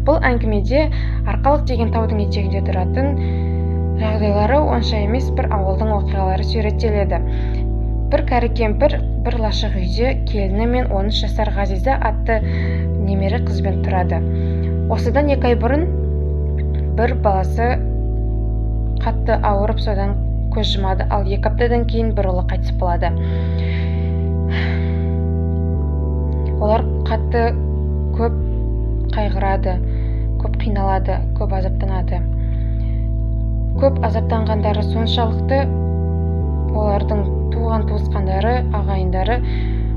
Бұл әңгімеде Арқалық деген таудың етегінде тұратын жағдайлары онша емес бір ауылдың оқиғалары суреттеледі. Бір кәрі кемпір бір лашық үйде келіні мен 13 жасар Ғазиза атты немере қызбен тұрады. Осыдан 2 ай бұрын бір баласы қатты ауырып содан көз жұмады, ал 2 аптадан кейін бір ұлы қайтыс болады. Олар қатты көп қайғырады, көп қиналады, көп азаптанады. Көп азаптанғандары соншалықты олардың туған туысқандары, ағайындары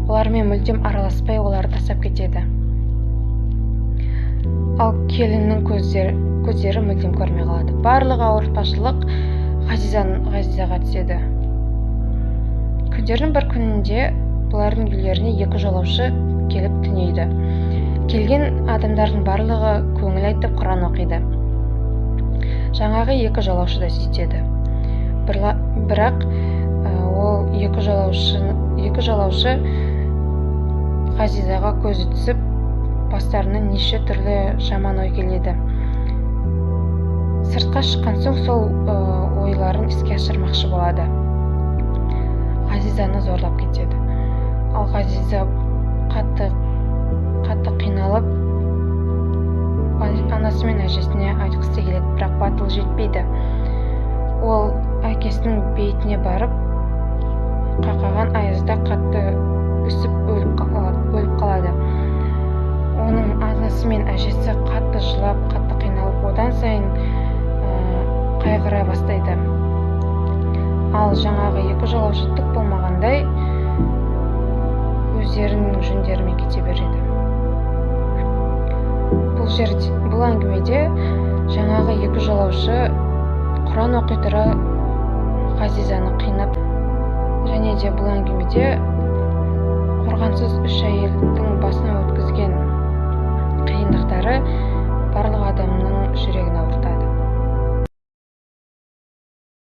олармен мүлдем араласпай оларды тастап кетеді. Ал келіннің көздері мүлдем көрмей қалады. Барлық ауыртпашылық Ғазизаға түседі. Күндердің бір күнінде бұлардың үйлеріне 2 жолаушы келіп түнейді. Келген адамдардың барлығы көңіл айтып Құран оқиды. Жаңағы 2 жолаушы да сөйтеді. Бірақ ол 2 жолаушы Ғазизаға көзі түсіп, бастарынан неше түрлі жаман ой келеді. Сыртқа шыққан соң сол ойларын іске асырмақшы болады. Ғазизаны зорлап кетеді. Ал Ғазиза қатты қиналып, анасы мен әжесіне айтқысы келеді, бірақ батыл жетпейді. Ол әкесінің бейітіне барып, қақаған аязда қатты үсіп өліп қалады. Оның анасы мен әжесі қатты жылап, қатты қиналып, одан сайын қайғыра бастайды. Ал жаңағы 2 жолаушы түк болмағандай өздерінің жөндерімен кете береді. Бұл әңгімеде жаңағы 2 жолаушы Құран оқи тұра Ғазизаны қинап, және де бұл әңгімеде қорғансыз 3 әйелдің басынан өткізген қиындықтары